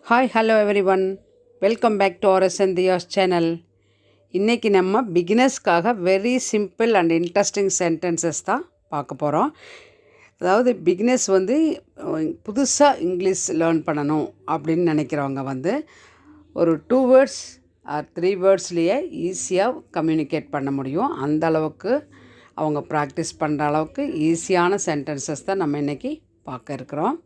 Hi hello everyone, welcome back to RS and Thiyas channel. இன்றைக்கி நம்ம பிகினர்ஸ்க்காக very simple and interesting sentences தான் பார்க்க போகிறோம். அதாவது பிகினர்ஸ் புதுசாக இங்கிலீஷ் லேர்ன் பண்ணணும் அப்படின்னு நினைக்கிறவங்க ஒரு 2 வேர்ட்ஸ் ஆர் 3 வேர்ட்ஸ்லேயே ஈஸியாக கம்யூனிகேட் பண்ண முடியும். அந்த அளவுக்கு அவங்க ப்ராக்டிஸ் பண்ணுற அளவுக்கு ஈஸியான சென்டென்சஸ் தான் நம்ம இன்றைக்கி பார்க்க இருக்கிறோம்.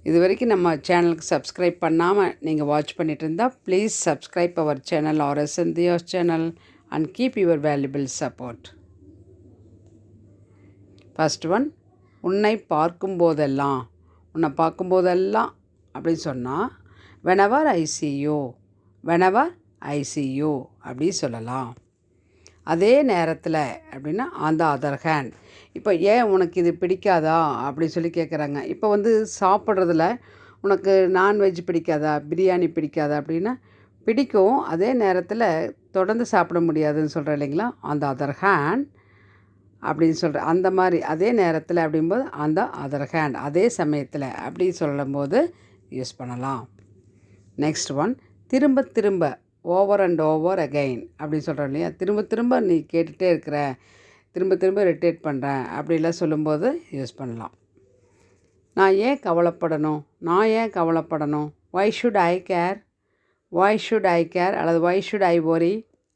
இது வரைக்கும் நம்ம சேனலுக்கு சப்ஸ்கிரைப் பண்ணாமல் நீங்கள் வாட்ச் பண்ணிகிட்டு இருந்தால் please subscribe our channel RS and Thiyas channel and keep your valuable support. First one, உன்னை பார்க்கும்போதெல்லாம். உன்னை பார்க்கும்போதெல்லாம் அப்படின்னு சொன்னால் whenever I see you, whenever I see you அப்படி சொல்லலாம். அதே நேரத்தில் அப்படின்னா ஆன் த அதர் ஹேண்ட். இப்போ ஏன் உனக்கு இது பிடிக்காதா அப்படி சொல்லி கேட்குறாங்க. இப்போ சாப்பிட்றதுல உனக்கு நான்வெஜ் பிடிக்காதா, பிரியாணி பிடிக்காதா அப்படின்னா பிடிக்கும். அதே நேரத்தில் தொடர்ந்து சாப்பிட முடியாதுன்னு சொல்கிறேன் இல்லைங்களா, ஆன் த அதர் ஹேண்ட் அப்படின்னு சொல்கிறேன். அந்த மாதிரி அதே நேரத்தில் அப்படிங்கும்போது ஆன் த அதர் ஹேண்ட், அதே சமயத்தில் அப்படி சொல்லும்போது யூஸ் பண்ணலாம். நெக்ஸ்ட் ஒன், திரும்ப திரும்ப, ஓவர் அண்ட் ஓவர் அகெயின் அப்படின்னு சொல்கிறோம் இல்லையா. திரும்ப திரும்ப நீ கேட்டுகிட்டே இருக்கிற, திரும்ப திரும்ப ரிட்டேட் பண்ணுறேன் அப்படிலாம் சொல்லும்போது யூஸ் பண்ணலாம். நான் ஏன் கவலைப்படணும், நான் ஏன் கவலைப்படணும், why should I care, why should I care அல்லது வை ஷுட் ஐ ஒரி,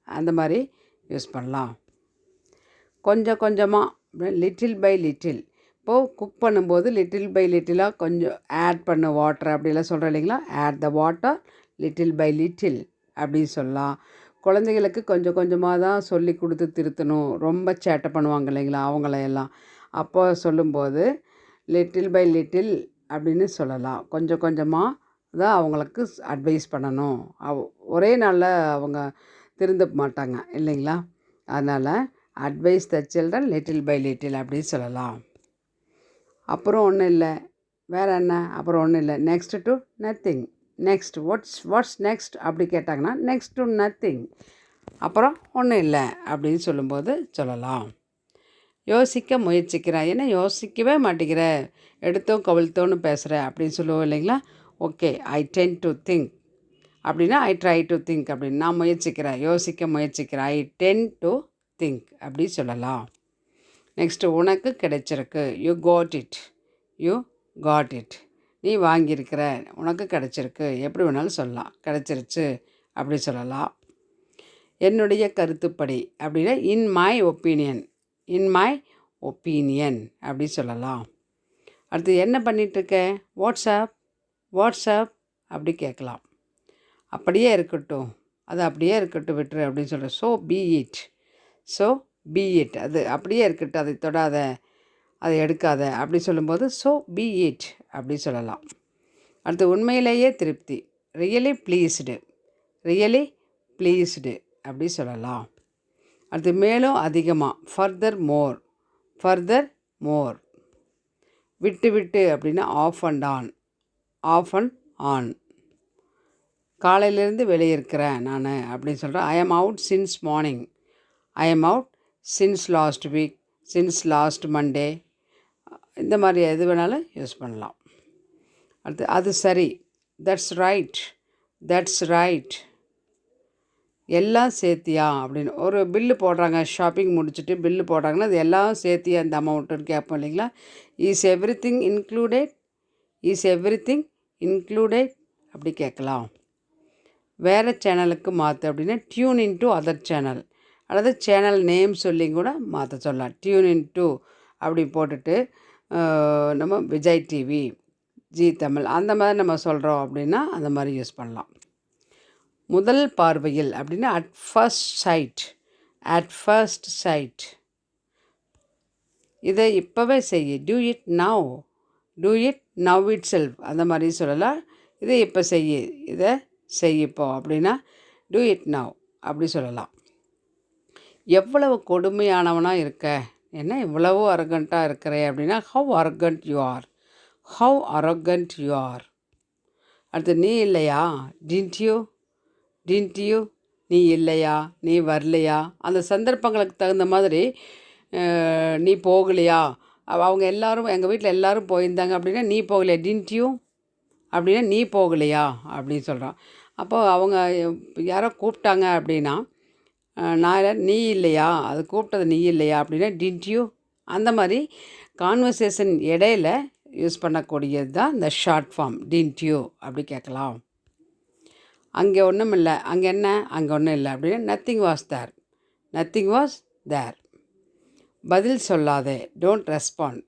அந்த மாதிரி யூஸ் பண்ணலாம். கொஞ்சம் கொஞ்சமாக, லிட்டில் பை லிட்டில். இப்போது குக் பண்ணும்போது லிட்டில் பை லிட்டிலாக கொஞ்சம் ஆட் பண்ண வாட்டர் அப்படிலாம் சொல்கிறோம் இல்லைங்களா. Add the water little by little அப்படின்னு சொல்லலாம். குழந்தைகளுக்கு கொஞ்சம் கொஞ்சமாக தான் சொல்லி கொடுத்து திருத்தணும். ரொம்ப சேட்டை பண்ணுவாங்க இல்லைங்களா அவங்களையெல்லாம். அப்போ சொல்லும்போது லிட்டில் பை லிட்டில் அப்படின்னு சொல்லலாம். கொஞ்சம் கொஞ்சமாக தான் அவங்களுக்கு அட்வைஸ் பண்ணணும். ஒரே நாளில் அவங்க திருந்த மாட்டாங்க இல்லைங்களா. அதனால் advise the children little by little அப்படின்னு சொல்லலாம். அப்புறம் ஒன்றும் இல்லை, வேறு என்ன, அப்புறம் ஒன்றும் இல்லை, next to nothing. Next what's next அப்படி கேட்டாங்கன்னா நெக்ஸ்ட் டு நத்திங், அப்புறம் ஒன்றும் இல்லை அப்படின்னு சொல்லும்போது சொல்லலாம். யோசிக்க முயற்சிக்கிறேன், என்ன யோசிக்கவே மாட்டேங்கிற, எடுத்தோம் கவிழ்த்தோன்னு பேசுகிற அப்படின்னு சொல்லுவோம் இல்லைங்களா. Okay, I tend to think அப்படின்னா ஐ ட்ரை டு திங்க் அப்படின்னு, நான் முயற்சிக்கிறேன், யோசிக்க முயற்சிக்கிறேன், ஐ டென்ட் டு திங்க் அப்படி சொல்லலாம். நெக்ஸ்ட்டு, உனக்கு கிடைச்சிருக்கு, you got it, you got it. நீ வாங்கியிருக்கிற, உனக்கு கிடச்சிருக்கு, எப்படி வேணாலும் சொல்லலாம். கிடச்சிருச்சு அப்படி சொல்லலாம். என்னுடைய கருத்துப்படி அப்படின்னா in my opinion, in my opinion அப்படி சொல்லலாம். அடுத்து, என்ன பண்ணிகிட்ருக்க, வாட்ஸ்அப், வாட்ஸ்அப் அப்படி கேட்கலாம். அப்படியே இருக்கட்டும், அது அப்படியே இருக்கட்டும், விட்டுரு அப்படின்னு சொல்கிறேன். So be it, so be it, அது அப்படியே இருக்கட்டும், அதை தொடாத, அதை எடுக்காத அப்படி சொல்லும்போது ஸோ பி இட் அப்படி சொல்லலாம். அடுத்து, உண்மையிலேயே திருப்தி, ரியலி ப்ளீஸ்டு, ரியலி ப்ளீஸ்டு அப்படி சொல்லலாம். அடுத்து, மேலும் அதிகமாக, ஃபர்தர் மோர், ஃபர்தர் மோர். விட்டு விட்டு அப்படின்னா off and on, off and on. காலையிலேருந்து வெளியே இருக்கிறேன் நான் அப்படின்னு சொல்கிறேன். ஐ ஆம் அவுட் சின்ஸ் மார்னிங், ஐ ஆம் out since last week, since last Monday. இந்த மாதிரி எது வேணாலும் யூஸ் பண்ணலாம். அடுத்து, அது சரி, தட்ஸ் ரைட், தட்ஸ் ரைட். எல்லாம் சேர்த்தியா அப்படின்னு ஒரு பில்லு போடுறாங்க, ஷாப்பிங் முடிச்சுட்டு பில்லு போடுறாங்கன்னா அது எல்லாம் சேர்த்தியா இந்த அமௌண்ட்டுன்னு கேட்போம் இல்லைங்களா. Is every thing included, is every thing included அப்படி கேட்கலாம். வேறு சேனலுக்கு மாற்று அப்படின்னா tune in to other channel, அல்லது சேனல் நேம் சொல்லி கூட மாற்ற சொல்லலாம். டியூன் இன் டு அப்படி போட்டுட்டு நம்ம விஜய் டிவி, ஜி தமிழ் அந்த மாதிரி நம்ம சொல்கிறோம் அப்படின்னா அந்த மாதிரி யூஸ் பண்ணலாம். முதல் பார்வையில் அப்படின்னா at first sight, at first sight. இதை இப்போவே செய், do it now, do it now it self அந்த மாதிரி சொல்லலாம். இதை இப்போ செய், இதை செய்யப்போ அப்படின்னா டூ இட் நவ் அப்படி சொல்லலாம். எவ்வளவு கொடுமையானவனாக இருக்க, என்ன இவ்வளவு அரகண்ட்டாக இருக்கிறே அப்படின்னா how arrogant you are, how arrogant you are. அடுத்து, நீ இல்லையா, டின்ட் யூ, டின்ட் யூ, நீ இல்லையா, நீ வரலையா. அந்த சந்தர்ப்பங்களுக்கு தகுந்த மாதிரி நீ போகலையா அவங்க எல்லோரும் எங்கள் வீட்டில் எல்லோரும் போயிருந்தாங்க அப்படின்னா நீ போகலையா, டின்ட் யூ அப்படின்னா நீ போகலையா அப்படின்னு சொல்கிறான். அப்போது அவங்க யாரோ கூப்பிட்டாங்க அப்படின்னா நான் நீ இல்லையா, அது கூப்பிட்டது நீ இல்லையா அப்படின்னா டின்ட் யூ. அந்த மாதிரி கான்வர்சேஷன் இடையில யூஸ் பண்ணக்கூடியது தான் இந்த ஷார்ட் ஃபார்ம் டின்ட் யூ அப்படி கேட்கலாம். அங்கே ஒன்றும் இல்லை, அங்கே என்ன, அங்கே ஒன்றும் இல்லை அப்படின்னா nothing was there, nothing was there. பதில் சொல்லாதே, டோன்ட் ரெஸ்பாண்ட்.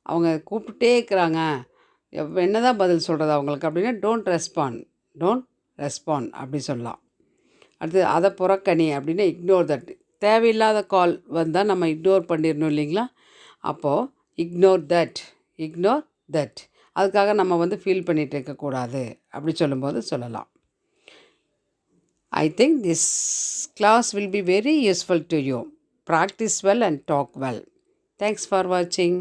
அவங்க கூப்பிட்டே இருக்கிறாங்க, என்ன தான் பதில் சொல்கிறது அவங்களுக்கு அப்படின்னா டோன்ட் ரெஸ்பாண்ட், டோன்ட் ரெஸ்பாண்ட் அப்படி சொல்லலாம். அடுத்து அதை புறக்கணி அப்படின்னா இக்னோர் தட். தேவையில்லாத கால் வந்தால் நம்ம இக்னோர் பண்ணிடணும் இல்லைங்களா. அப்போது இக்னோர் தட், இக்னோர் தட். அதுக்காக நம்ம ஃபீல் பண்ணிகிட்டு இருக்கக்கூடாது அப்படி சொல்லும்போது சொல்லலாம். I think this class will be very useful to you. Practice well and talk well. Thanks for watching.